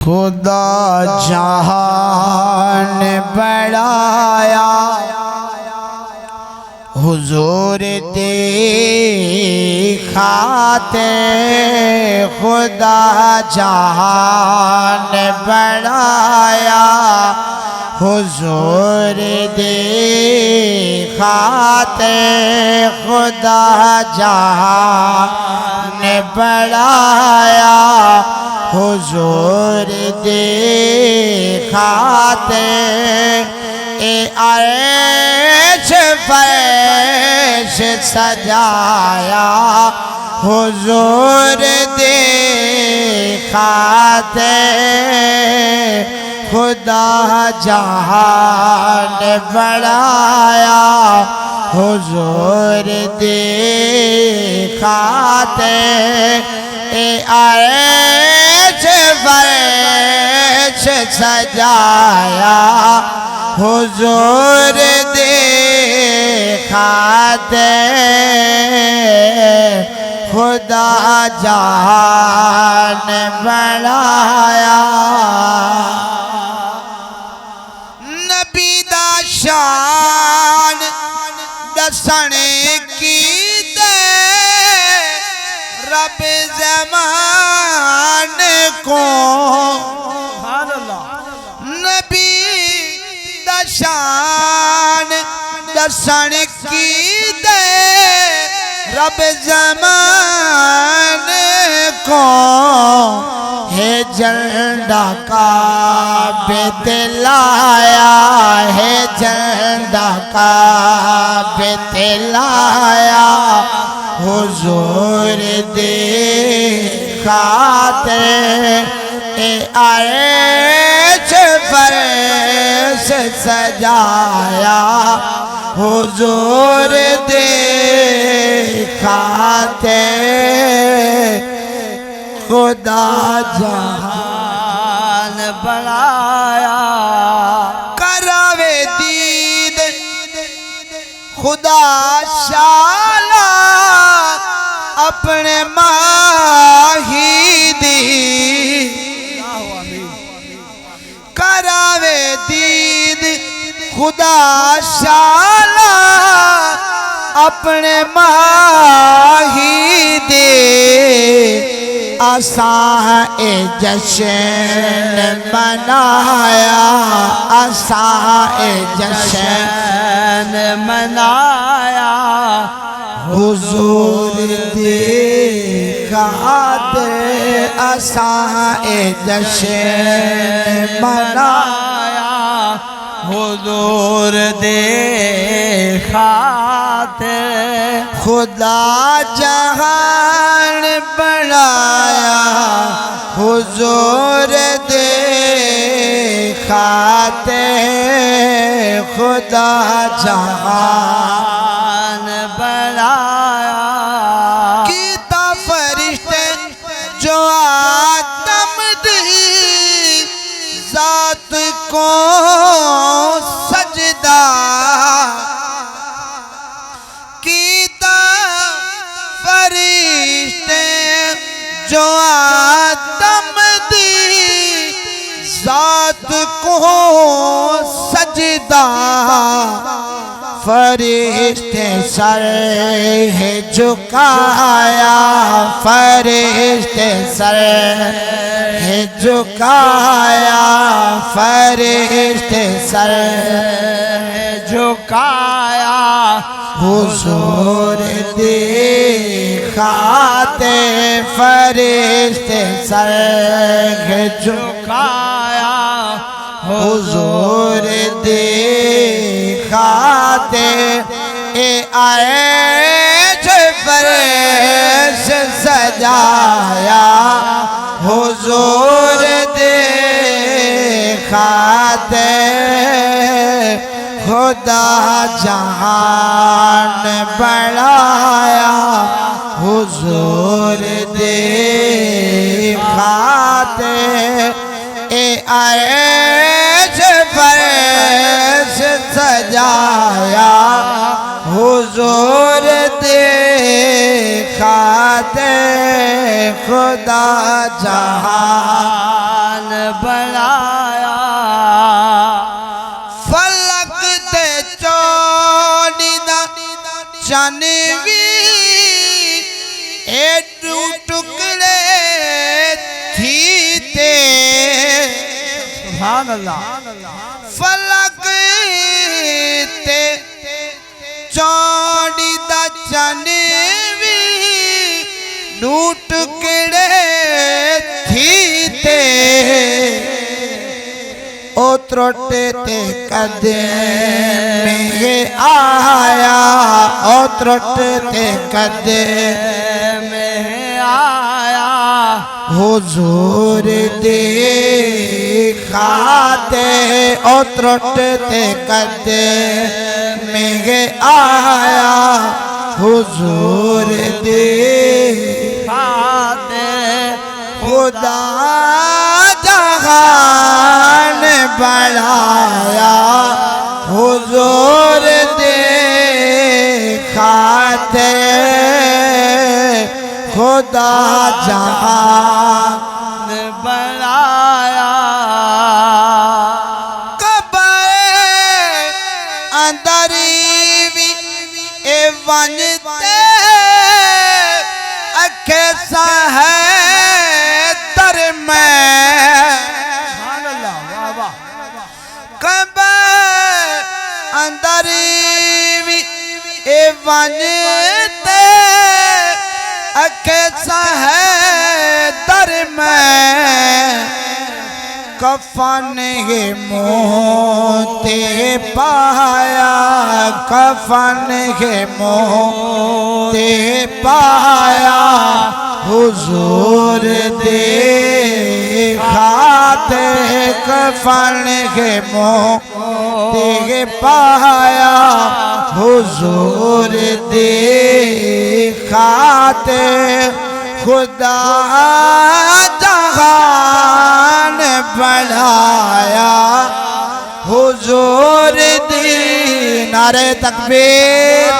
خدا جہان بڑھایا حضور دیکھاتے خدا جہان بڑھایا حضور دیکھاتے خدا جہان بڑھایا حضور دیکھاتے عرش فرش سجایا حضور دیکھاتے خدا جہان بڑھایا حضور دیکھاتے عرش فرش سجایا حضور دیکھاتے خدا جہان بڑھایا نبی دا شان دسن کی رب زمان کو نبی دا شان دسن کی دے رب زمان کو ہے جھنڈا کعبے دلایا ہے جھنڈا کعبے دلایا حضور دیکھاتے عرش فرش سجایا حضور دیکھاتے خدا جہان بڑھایا کراوے دید خدا شالا اپنے ماہی دی کراوے دید خدا شالا اپنے ماہی دی آسان جشن منایا آسان جشن منایا حضور دیکھاتے آسان جشن منایا حضور دیکھاتے خدا جہان بڑھایا حضور دیکھاتے خدا جہان بڑھایا کیتا فرشتے جو آدم دی ذات کو سجدہ کیتا فرشتے جو آدم دی ذات کو سجدہ فرشتے سر ہے جھکایا فرشتے سر ہے جھکایا فرشتے سر ہے جھکایا حضور دیکھاتے فرشتے سر ہے جھکایا حضور دیکھاتے عرش فرش سجایا حضور دیکھاتے خدا جہان بڑھایا حضور دیکھاتے عرش فرش سجایا حضور دیکھاتے خدا جہان سبحان اللہ فلک تے چوڑی دا چنوی ڈوٹ کڑے تھی تے او تروٹے تے قدم میں آیا او تروٹے تے قدم میں آیا حضور دیکھاتے او تروٹے تے قدم میں آیا حضور دیکھاتے خدا جہان بڑھایا حضور دیکھاتے خدا جہان بڑھایا قبر اندری بھی اے ونجتے اکھے سا ہے در میں سبحان اللہ واہ واہ قبر اندری بھی اے ونجتے اکھے سا ہے در میں کفن ہے موتے پایا کفن ہے موتے پایا حضور دیکھاتے کفن ہے موتے پایا حضور دیکھاتے خدا جہان بڑھایا حضور دی نعرہ تکبیر